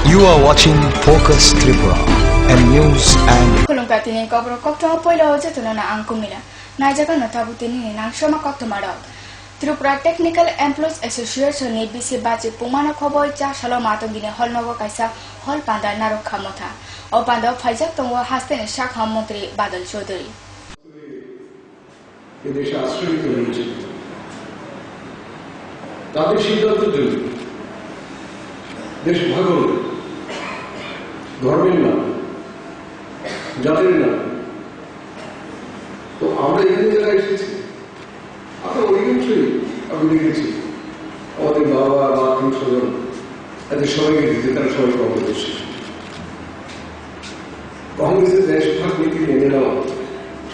You are watching Focus Tripura and news and Kulungkatini kobro kokto poilo jetulana angkumila. Najaga notabutini nang shoma kokto maro. Tripura Technical Employees Association ni bisi baji pumana khoboy cha shalo matongini holnogo kaisa hol panda narok khamotha. O panda faijak tongwa hastene shakha mantri Badal Chaudhary. এদেশে আশ্রয়িত হয়েছে তাদের সিদ্ধান্তের জন্য দেশ ভাগ হল ধর্মের নাম জাতির নাম তো আমরা এখানে যারা এসেছি আমরা অধিকাংশই আমি দেখেছি আমাদের বাবা বা আত্মীয় স্বজন তাদের সবাইকে দিতে তারা সবাই কংগ্রেস কংগ্রেসের দেশ ভাগ নীতি মেনে নেওয়া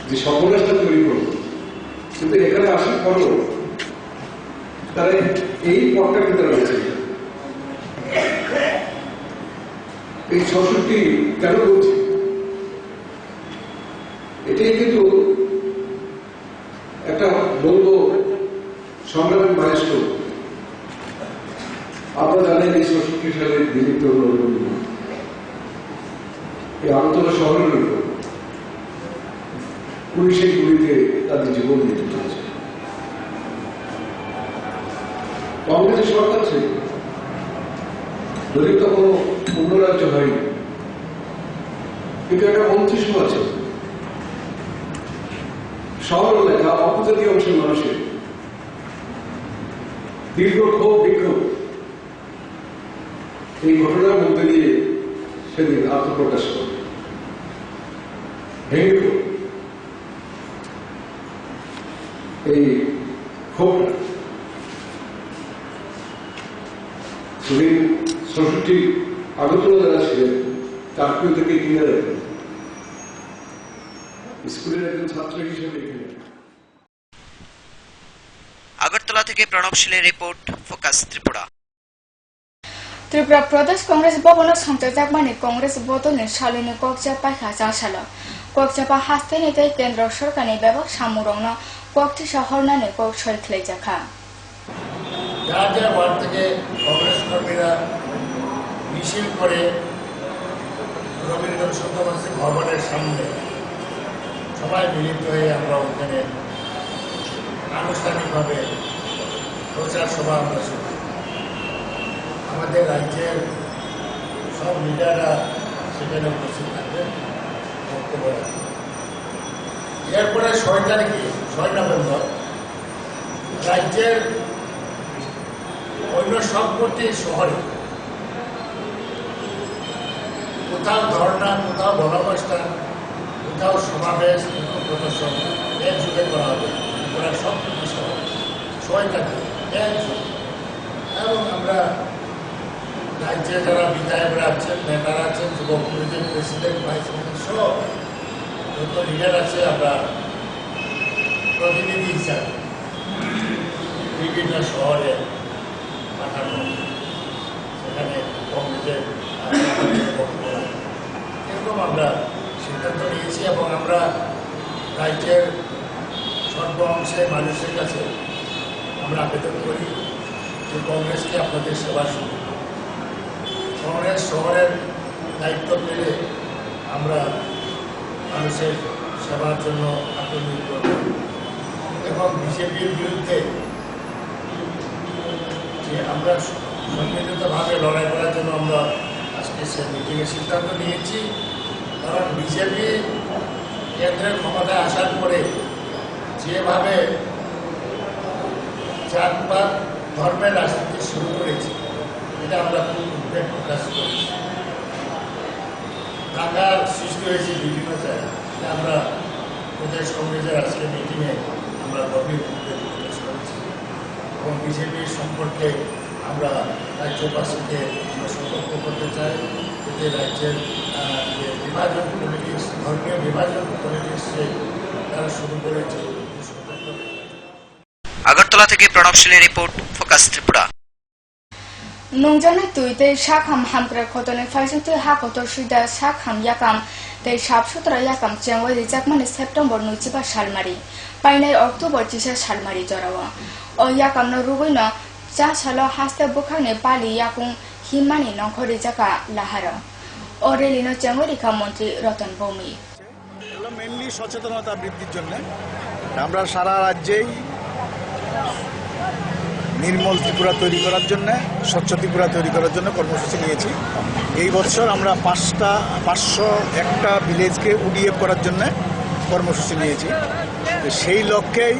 যে সফলতা তৈরি করবো কিন্তু এখানে আসার পরও তারা এই পথটার ভিতরে রয়েছে এই ৬৬ কেন বলছি এটাই কিন্তু একটা বলবো সংগ্রামের মাইলস্টোন আপনারা জানেন এই ৬৬ সালে দিল্লিতে এই আগরতলা শহরের উপর পুলিশের গুলিতে তাদের জীবন দিতে হয়েছে কংগ্রেসের সরকার ছিল যদি তো কোনো পূর্ণরাজ্য হয়নি কিন্তু একটা মন্ত্রিসভা আছে শহর লেখা অপজাতীয় অংশের মানুষের দীর্ঘ ক্ষোভ বিক্ষোভ এই ঘটনার মধ্যে দিয়ে সেদিন আত্মপ্রকাশ করে ভেঙে পড়ে এই ক্ষোভটা সেদিন ৬৬ আগরতলা যারা ছিলেন কার্ফিউ থেকে কিনে রাখেন স্কুলের একজন ছাত্র হিসেবে এখানে আগরতলা থেকে প্রণব শীলের report focus Tripura Tripura Pradesh Congress Bhavana Santajagmani Congress Bodolni Shalini Kokjapa Haja Shala Kokjapa Hasteni Te Kendra Sarkani Beba Samurongna Kokti Shahornani Kok Shoykhle Jakha যার যার ওয়ার্ড থেকে কংগ্রেস কর্মীরা মিছিল করে রবীন্দ্র শতবার্ষিক ভবনের সামনে সবাই মিলিত হয়ে আমরা ওখানে আনুষ্ঠানিকভাবে প্রচার সভা আমরা শুরু আমাদের রাজ্যের সব লিডাররা সেখানে উপস্থিত থাকবে বক্তব্য রাখবে এরপরে ৬ তারিখে ৬ নভেম্বর রাজ্যের অন্য সবকটি শহরে কোথাও ধর্ণা কোথাও গণঅবস্থান কোথাও সমাবেশ কোথাও প্রদর্শন একযোগে করা হবে ওরা সবকটি শহর ৬ তারিখে একযোগে এবং আমরা রাজ্যে যারা বিধায়করা আছেন নেতারা আছেন যুবক কমিটির প্রেসিডেন্ট ভাইস প্রেসিডেন্ট সব যত লিডার আছে আমরা প্রতিনিধি হিসাবে বিভিন্ন শহরে পাঠানো সেখানে কংগ্রেসের এরকম আমরা সিদ্ধান্ত নিয়েছি এবং আমরা রাজ্যের সর্ব অংশে মানুষের কাছে আমরা আবেদন করি যে কংগ্রেসকে আপনাদের সেবা শুরু কংগ্রেস শহরের দায়িত্ব পেলে আমরা মানুষের সেবার জন্য আগ্রহী করব এবং বিজেপির বিরুদ্ধে যে আমরা সম্মিলিতভাবে লড়াই করার জন্য আমরা আজকে সে মিটিংয়ের সিদ্ধান্ত নিয়েছি কারণ বিজেপি কেন্দ্রের ক্ষমতায় আসার পরে যেভাবে জাতপাত ধর্মের রাজনীতি শুরু করেছে এটা আমরা খুব উদ্বেগ প্রকাশ করেছি ঢাকার সৃষ্টি হয়েছে বিভিন্ন জায়গায় আমরা প্রদেশ কংগ্রেসের আজকে মিটিংয়ে আমরা গভীর উদ্বেগ প্রকাশ করেছি এবং বিজেপির সম্পর্কে আমরা রাজ্যবাসীকে সতর্ক করতে চাই এতে রাজ্যের যে বিভাজন পলিটিক্স ধর্মীয় বিভাজন পলিটিক্স তারা শুরু করেছে আগরতলা থেকে প্রণব শীলের report focus Tripura Nungjana tuite shakham hamkra khotone faisute hakotor suida shakham yakam te sabsutra yakam chengwali jakmani September 9 salmari painai October 10 salmari jorawa o yakam no rubuina cha salo haste bukhane pali yakung হিমানি নখরে জাকা লাহার অরেলিনো চেঙ্গরিকা মন্ত্রী রতন ভৌমি এগুলো mainly সচেতনতা বৃদ্ধির জন্য আমরা সারা রাজ্যেই নির্মল ত্রিপুরা তৈরি করার জন্য, স্বচ্ছ ত্রিপুরা তৈরি করার জন্য কর্মসূচি নিয়েছি। এই বছর আমরা 501টা ভিলেজকে ওডিএফ করার জন্য কর্মসূচি নিয়েছি। সেই লক্ষ্যেই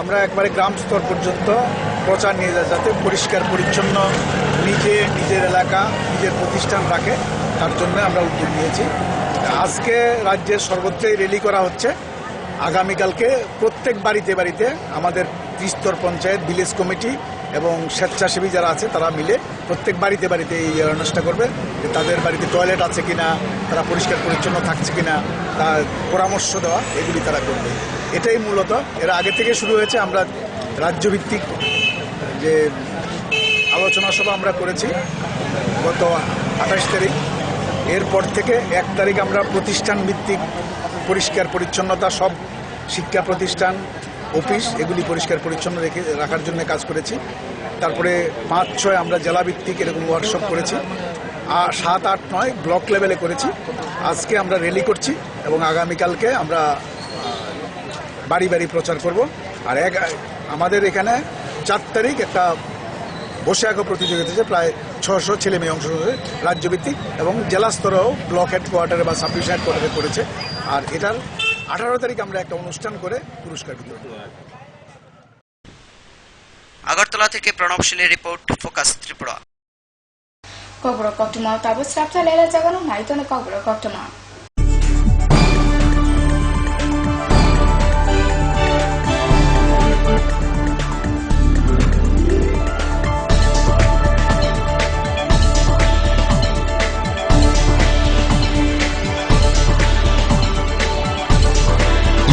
আমরা একবারে গ্রাম স্তর পর্যন্ত প্রচার নিয়ে যাই, যাতে পরিষ্কার পরিচ্ছন্ন নিজের এলাকা, নিজের প্রতিষ্ঠান রাখে, তার জন্য আমরা উদ্যোগ নিয়েছি। আজকে রাজ্যের সর্বত্রই র্যালি করা হচ্ছে। আগামীকালকে প্রত্যেক বাড়িতে বাড়িতে আমাদের ত্রিস্তর পঞ্চায়েত, ভিলেজ কমিটি এবং স্বেচ্ছাসেবী যারা আছে তারা মিলে প্রত্যেক বাড়িতে বাড়িতে এই অ্যাওয়ারনেসটা করবে যে তাদের বাড়িতে টয়লেট আছে কিনা, তারা পরিষ্কার পরিচ্ছন্ন থাকছে কিনা, তার পরামর্শ দেওয়া, এগুলি তারা করবে। এটাই মূলত এর আগে থেকে শুরু হয়েছে। আমরা রাজ্যভিত্তিক যে আলোচনা সভা আমরা করেছি গত 28 তারিখ, এরপর থেকে 1 তারিখ আমরা প্রতিষ্ঠান ভিত্তিক পরিষ্কার পরিচ্ছন্নতা, সব শিক্ষা প্রতিষ্ঠান, অফিস এগুলি পরিষ্কার পরিচ্ছন্ন রাখার জন্য কাজ করেছি। তারপরে 5-6 আমরা জেলাভিত্তিক এরকম ওয়ার্কশপ করেছি। 7, 8, 9 ব্লক লেভেলে করেছি। আজকে আমরা র্যালি করছি এবং আগামীকালকে আমরা বাড়ি বাড়ি প্রচার করব। আর আমাদের এখানে 4 তারিখ একটা বসে আঁকা প্রতিযোগিতা আছে, প্রায় 600 ছেলে মেয়ে অংশ নেবে রাজ্যভিত্তিক, এবং জেলা স্তরেও ব্লক হেডকোয়ার্টারে বা সাব ডিভিশন হেডকোয়ার্টারে করেছে। আর এটার 18 তারিখ আমরা একটা অনুষ্ঠান করে পুরস্কার বিতরণ করব। আগরতলা থেকে প্রণবশীলের রিপোর্ট, ফোকাস ত্রিপুরা। কবর কটমা তাবো স্রাপটা লেলা জাগানো নাইতনে কবর কটমা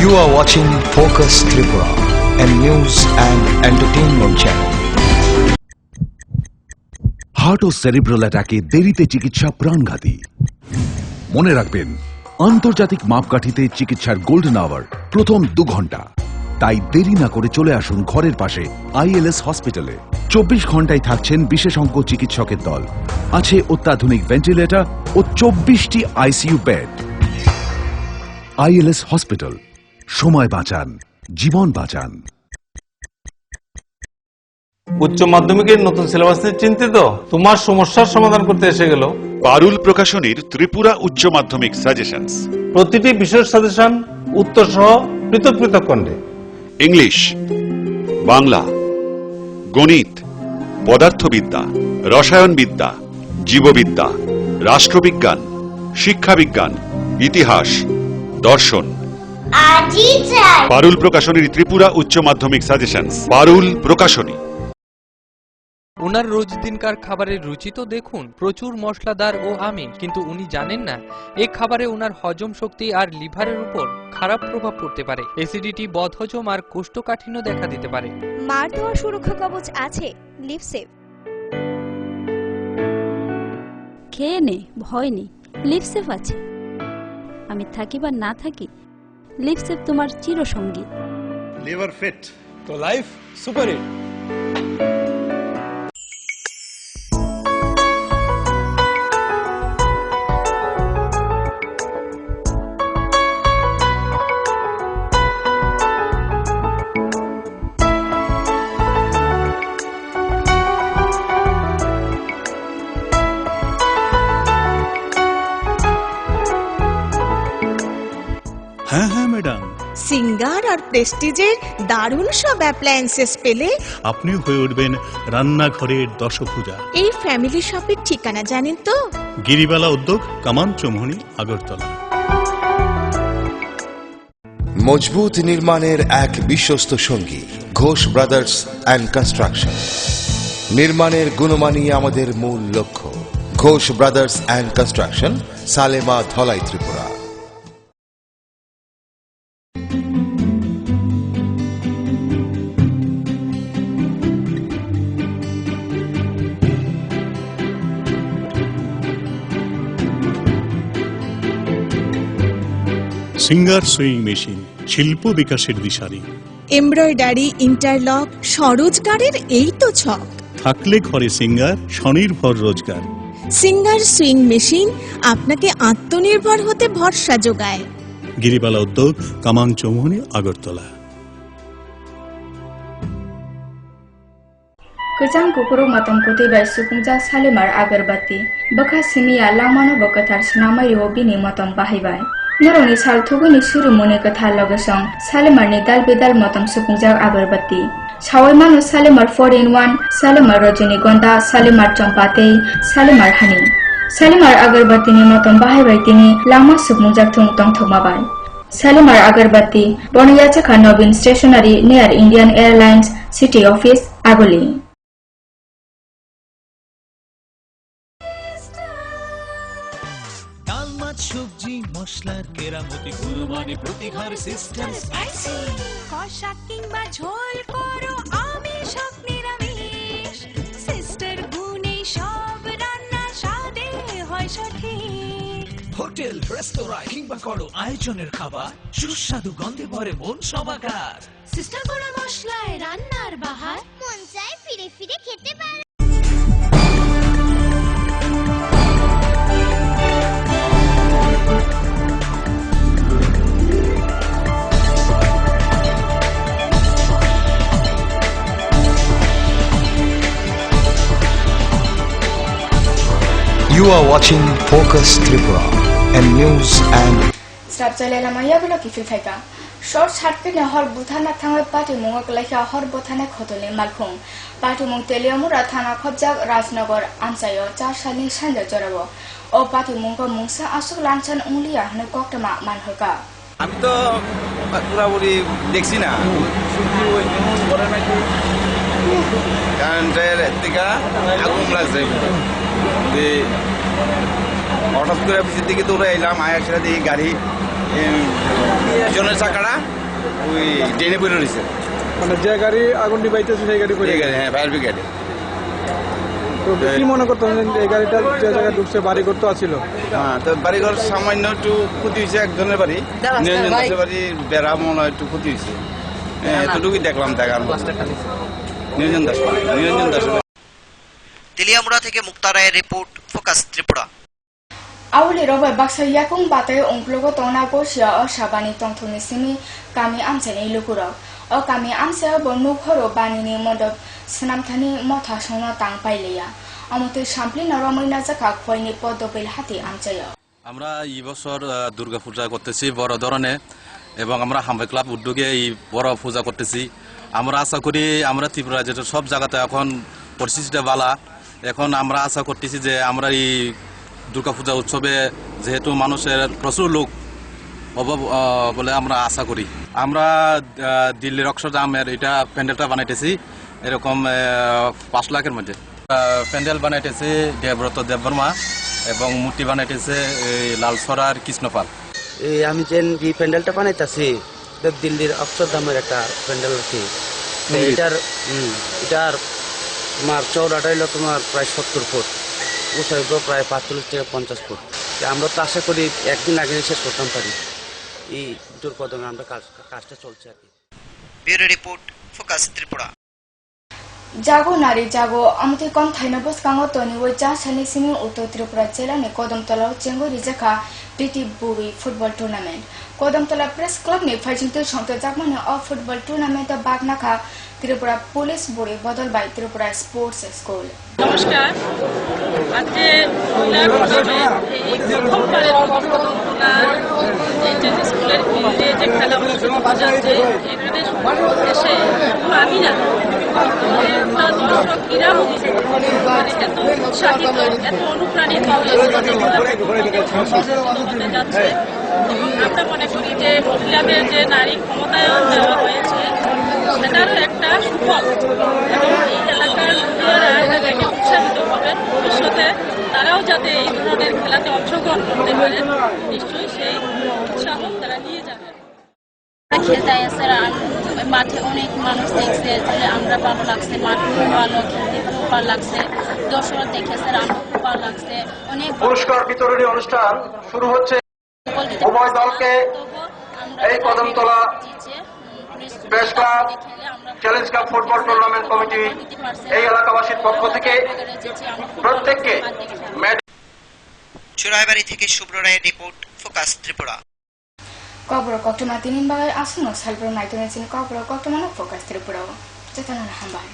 You are watching Focus Tripura, a news and entertainment channel. Heart ও সেরিব্রাল অ্যাটাকে দেরিতে চিকিৎসা প্রাণঘাতী। মনে রাখবেন, আন্তর্জাতিক মাপকাঠিতে চিকিৎসার গোল্ডেন আওয়ার প্রথম 2 ঘন্টা। তাই দেরি না করে চলে আসুন ঘরের পাশে ILS হসপিটালে। 24 ঘন্টায় থাকছেন বিশেষজ্ঞ চিকিৎসকের দল, আছে অত্যাধুনিক ভেন্টিলেটর ও 24টি ICU বেড। ILS হসপিটাল, সময় বাঁচান, জীবন বাঁচান। উচ্চ মাধ্যমিকের নতুন সিলেবাস নিয়ে চিন্তিত? তোমার সমস্যার সমাধান করতে এসে গেল পারুল প্রকাশনীর ত্রিপুরা উচ্চ মাধ্যমিক সাজেশনস। প্রতিটি বিষয়ের সাজেশন উত্তর সহ পৃথক পৃথক খণ্ডে। ইংলিশ, বাংলা, গণিত, পদার্থবিদ্যা, রসায়নবিদ্যা, জীববিদ্যা, রাষ্ট্রবিজ্ঞান, শিক্ষাবিজ্ঞান, ইতিহাস, দর্শন। পারুল প্রকাশনীর ত্রিপুরা উচ্চ মাধ্যমিক সাজেশনস। পারুল প্রকাশনী। ওনার রোজ দিনকার খাবারের রুচি তো দেখুন, প্রচুর মশলাদার ও আমিষ, কিন্তু উনি জানেন না এই খাবারে ওনার হজম শক্তি আর লিভারের উপর খারাপ প্রভাব পড়তে পারে। অ্যাসিডিটি, বদহজম আর কোষ্ঠকাঠিন্য দেখা দিতে পারে। মার দেওয়া সুরক্ষা কবচ আছে লিভসেভ। খেয়ে নে, ভয় নেই, লিভসেভ আছে। আমি থাকি বা না থাকি, লিভসেভ তোমার চিরসঙ্গী। লিভার ফিট তো লাইফ সুপার হিট। হ্যাঁ হ্যাঁ ম্যাডাম, সিঙ্গার আর প্রেস্টিজের দারুণ সব অ্যাপ্লায়েন্সেস পেলে আপনিও হয়ে উঠবেন রান্নাঘরের দশভুজা। এই ফ্যামিলি শপের ঠিকানা জানেন তো? গিরিবালা উদ্যোগ, কামান চৌমুহনী, আগরতলা। মজবুত নির্মাণের এক বিশ্বস্ত সঙ্গী ঘোষ ব্রাদার্স অ্যান্ড কনস্ট্রাকশন। নির্মাণের গুণমানই আমাদের মূল লক্ষ্য। Ghosh brothers and construction, Salema, Dhalai, Tripura. Singer sewing machine, শিল্প বিকাশের দিশারি। এমব্রয়ডারি, ইন্টারলক, স্বরোজগারের এই তো ছক। থাকলে ঘরে সিঙ্গার, স্বনির্ভর রোজগার। সিঙ্গার সুইং মেশিন আপনাকে আত্মনির্ভর হতে ভরসা যোগায়। গিরিবালা উদ্যোগ, কামাং Chowmuhani, Agartala. Kejang kukuru matam kuti bai supungja salimar agarbati. Baka simia lamano bokatar senamai bini matam bahibai. Naroni sal thuguni suru muni kathar logesong salimar ni dal bidal matam supungja agarbati. Sawai manu salimar 4-in-1, salimar rajanigonda, salimar champatei, salimar hani. Salimar agarbati ni matam bahibai tini lama supungja thung tong thumabai. Salimar agarbati Bonayachaka Nobin Stationery near Indian Airlines City Office, Agoli. সবজি মশলার কেরামতি কুরবানি প্রতি ঘর system spicy কষা কিংবা ঝোল করো আমিষ হোক নিরামিষ সিস্টার গুনে সব রান্না স্বাদে হয় সঠিক হোটেল রেস্তোরাঁ কিংবা করো আয়োজনের খাবার সুস্বাদু গন্ধে ভরে মন সমাকার সিস্টার গুঁড়ো মশলায় রান্নার বাহার মন চায় ফিরে ফিরে খেতে পারে। You are watching Focus Tripura and news and Strapjale lamaya bilo kifil thaika. Short sharpe ne hor buthana thangwe party mungo klaikha hor buthana khotole malkhung. Party mung teliamura thana khobjak Rajnagar Amsayo 4 salni sanja jorabo. O party mungo mungsa asuk lanchan unglia hane koktama manhoka. আমি তো পুরাপুরি দেখছি না কারেন্টের থেকে আগুন লাগছে হঠাৎ করে অফিসের দিকে দৌড়ে এলাম আয়ার সাথে দেখি গাড়ি পিছনের চাকাটা ওই ড্রেনে পড়ে রয়েছে মানে যে গাড়ি আগুন নিবাইতেছে সেই গাড়ি পড়ে গেছে। হ্যাঁ, ফায়ার ব্রিগেডে। তো কি মনে করতেন এই গাড়িটা যে জায়গায় ঢুকছে বাড়িঘর তো আছিল? হ্যাঁ, তো বাড়িঘর সামান্য একটু ক্ষতি হয়েছে, একজনের বাড়ি নিরঞ্জন দাসের বাড়ি বেড়া মনে হয় একটু ক্ষতি হয়েছে, এতটুকুই দেখলাম দেখার নিরঞ্জন দাস তেলিয়ামুড়া থেকে মুক্তা রায়ের report, focus Tripura. Awli robai baksa yakung batai ongplogo tona gosia o sabani tongthoni simi kami amsani lukuro. O kami amsa bonu khoro bani ni modop snamthani motha sona tang paileya. Amote sampli naromoina jaka khoini podopil hati amchayo. আমরা এই বছর দুর্গা পূজা করতেছি বড় ধরনের এবং আমরা হামবাই club উদ্যোগে এই বড় পূজা করতেছি। আমরা আশা করি আমরা ত্রিপুরা যেটা সব জায়গাতে এখন পরিস্থিতিটা ভালো, এখন আমরা আশা করতেছি যে আমরা এই দুর্গা পূজা উৎসবে যেহেতু মানুষের প্রচুর লোক অভাব বলে আমরা আশা করি। আমরা দিল্লির অক্ষরধামের এটা প্যান্ডেলটা বানাইতেছি এরকম 5 লাখের মধ্যে প্যান্ডেল বানাইতেছে দেবব্রত দেববর্মা এবং মূর্তি বানাইতেছে লালসরার কৃষ্ণপাল। আমি যে এই প্যান্ডেলটা বানাইতেছি দিল্লির অক্ষরধামের একটা প্যান্ডেল আর কি। এটার তোমার চৌড়াটা হইল তোমার প্রায় 70 ফুট, উঁচাইব প্রায় 45 থেকে 50 ফুট। আমরা তো আশা করি একদিন আগে শেষ করতাম পারি। এই জোর কদমে আমরা কাজটা চলছে আর কি। Bureau report, focus Tripura. Jago nari jago amti kon thaina bos kango toni wo ja sani simi Uttar Tripura jela ne Kodamtala chengo rijaka Priti Buri football tournament. Kodamtala press club ne phajinte shonte jakmane o football tournament bagnaka Tripura Police Buri bodol by Tripura Sports School. নমস্কার, আজকে প্রথমবারের কদমতলা স্কুলের ফিল্ডে যে খেলা অনুষ্ঠিত যাচ্ছে এখানে এসে আমি না দর্শক ক্রীড়া মানে এত উৎসাহিত এত অনুপ্রাণিত যাচ্ছে। আমরা মনে করি যে মহিলাদের যে নারী ক্ষমতায়ন দেওয়া হয়েছে সেটারও একটা সুফল এবং এই এলাকার মহিলারা উৎসাহিত হবেন, ভবিষ্যতে তারাও যাতে এই ধরনের খেলাতে অংশগ্রহণ করতে পারেন নিশ্চয়ই সেই উৎসাহ তারা নিয়ে যাবেন। খেলতে আসে মাঠে অনেক মানুষ দেখছে, তাহলে আমরা ভালো লাগছে, মাঠ খুব ভালো, খেলতে খুব ভালো লাগছে, দর্শক দেখেছে আমরা খুব ভালো লাগছে। অনেক পুরস্কার বিতরণী অনুষ্ঠান শুরু হচ্ছে। উভয় দলকে এই Kadamtala press club, challenge cup football tournament committee এই এলাকাবাসীর পক্ষ থেকে প্রত্যেককে চুরাইবাড়ি থেকে শুভ্র রায়ের রিপোর্ট, ফোকাস ত্রিপুরা। কবর কতমা তিনিন বাগাই আসুনো সালব্র নাইতনেছিন কবর কতমানো ফোকাস ত্রিপুরা চেতনা হামবাই।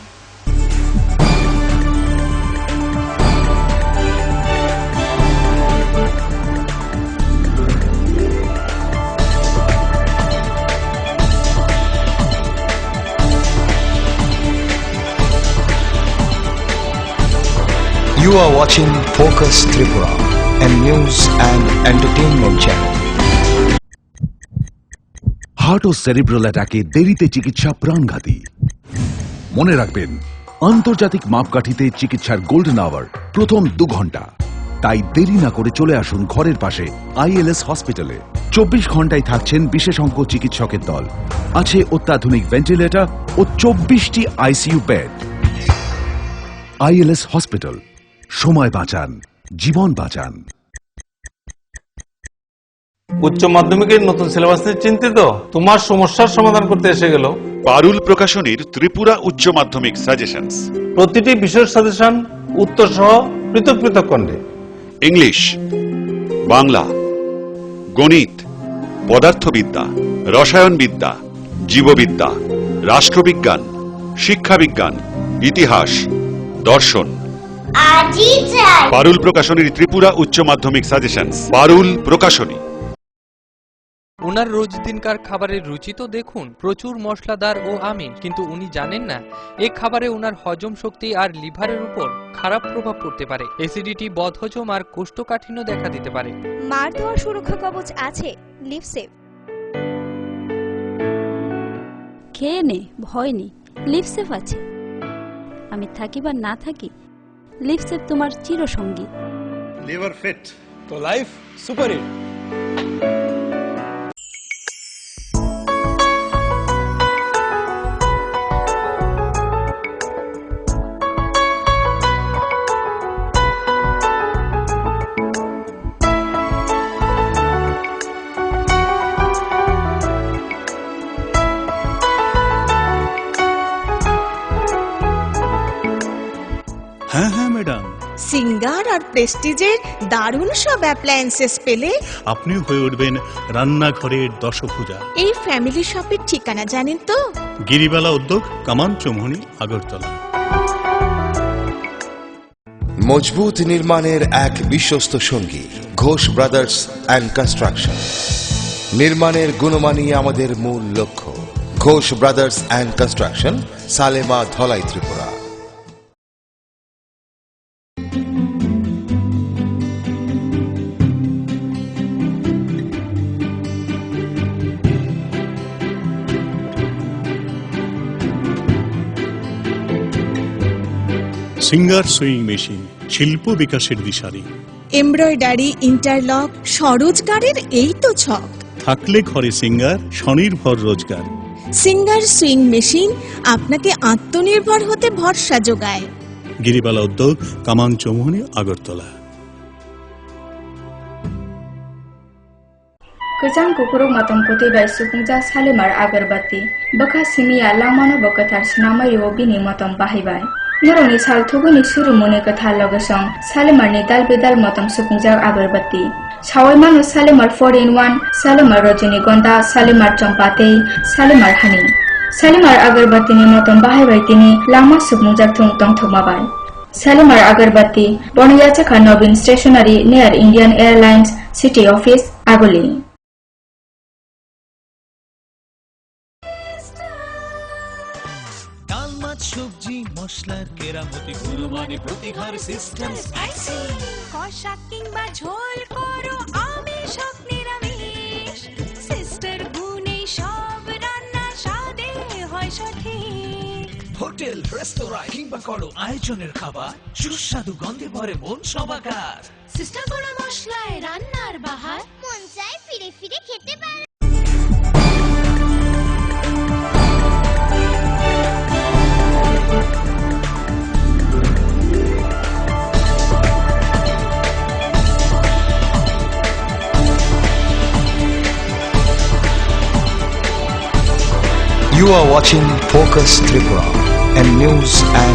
You are watching Focus Tripura, a news and entertainment channel. Heart ও সেরিব্রাল অ্যাটাকে দেরিতে চিকিৎসা প্রাণঘাতী। মনে রাখবেন, আন্তর্জাতিক মাপকাঠিতে চিকিৎসার গোল্ডেন আওয়ার প্রথম 2 ঘন্টা। তাই দেরি না করে চলে আসুন ঘরের পাশে ILS হসপিটালে। 24 ঘন্টায় থাকছেন বিশেষজ্ঞ চিকিৎসকের দল। আছে অত্যাধুনিক ভেন্টিলেটর ও 24টি ICU বেড। ILS হসপিটাল, সময় বাঁচান, জীবন বাঁচান। উচ্চ মাধ্যমিকের নতুন সিলেবাস নিয়ে চিন্তিত? তোমার সমস্যার সমাধান করতে এসে গেল পারুল প্রকাশনীর ত্রিপুরা উচ্চ মাধ্যমিক সাজেশনস। প্রতিটি বিষয়ের সাজেশন উত্তর সহ পৃথক পৃথক খণ্ডে। ইংলিশ, বাংলা, গণিত, পদার্থবিদ্যা, রসায়নবিদ্যা, জীববিদ্যা, রাষ্ট্রবিজ্ঞান, শিক্ষাবিজ্ঞান, ইতিহাস, দর্শন। পারুল প্রকাশনীর ত্রিপুরা উচ্চ মাধ্যমিক সাজেশনস। পারুল প্রকাশনী। ওনার রোজ দিনকার খাবারের রুচি তো দেখুন, প্রচুর মশলাদার ও আমিষ, কিন্তু উনি জানেন না এই খাবারে ওনার হজম শক্তি আর লিভারের উপর খারাপ প্রভাব পড়তে পারে। অ্যাসিডিটি, বদহজম আর কোষ্ঠকাঠিন্য দেখা দিতে পারে। মার দেওয়ার সুরক্ষা কবচ আছে লিভসেভ। খেয়ে নে, ভয় নেই, লিভসেভ আছে। আমি থাকি বা না থাকি, লিভসেভ তোমার চিরসঙ্গী। লিভার ফিট তো লাইফ সুপার হিট। হ্যাঁ হ্যাঁ ম্যাডাম, সিঙ্গার আর প্রেস্টিজের দারুণ সব অ্যাপ্লায়েন্সেস পেলে আপনিও হয়ে উঠবেন রান্নাঘরের দশভুজা। এই ফ্যামিলি শপের ঠিকানা জানেন তো? গিরিবালা উদ্যোগ, কামান চৌমুহনী, আগরতলা। মজবুত নির্মাণের এক বিশ্বস্ত সঙ্গী ঘোষ ব্রাদার্স অ্যান্ড কনস্ট্রাকশন। নির্মাণের গুণমানই আমাদের মূল লক্ষ্য। Ghosh brothers and construction, Salema, Dhalai, Tripura. Singer sewing machine, শিল্প বিকাশের দিশারি। এমব্রয়ডারি, ইন্টারলক, স্বরোজগারের এই তো ছক। থাকলে ঘরে সিঙ্গার, স্বনির্ভর রোজগার। সিঙ্গার সুইং মেশিন আপনাকে আত্মনির্ভর হতে ভরসা যোগায়। গিরিবালা উদ্যোগ, কামান Chowmuhani, Agartala. Kejang kukuruk matam putih bai sukungja salimar agarbati. Baka simia lamano bakatar sinama yo bini matam bahibai. Noroni sal thuguni suru mune katha logesong salimar ni dal bedal matam sukungja agarbati. Sawai manu salimar 4-in-1, salimar rajinigonda, salimar champate, salimar honey. Salimar agarbati ni matam bahibai tini lama sukungja thung tong thumabai. Salimar agarbati Boniyacha Nobin Stationery near Indian Airlines City Office, Agoli. সবজি মশলার কেরামতি গুণমানে প্রতিঘার system spicy কষা কিংবা ঝোল করো আমিষ হোক নিরামিষ sister গুণে সব রান্না স্বাদে হয় সঠিক। হোটেল, রেস্তোরাঁ কিংবা করো আয়োজনের খাবার সুস্বাদু গন্ধে ভরে মন সবাকার। সিস্টার গুঁড়ো মশলায় রান্নার বাহার মন চায় ফিরে ফিরে খেতে পারে। You You are watching Focus Tripura, a news and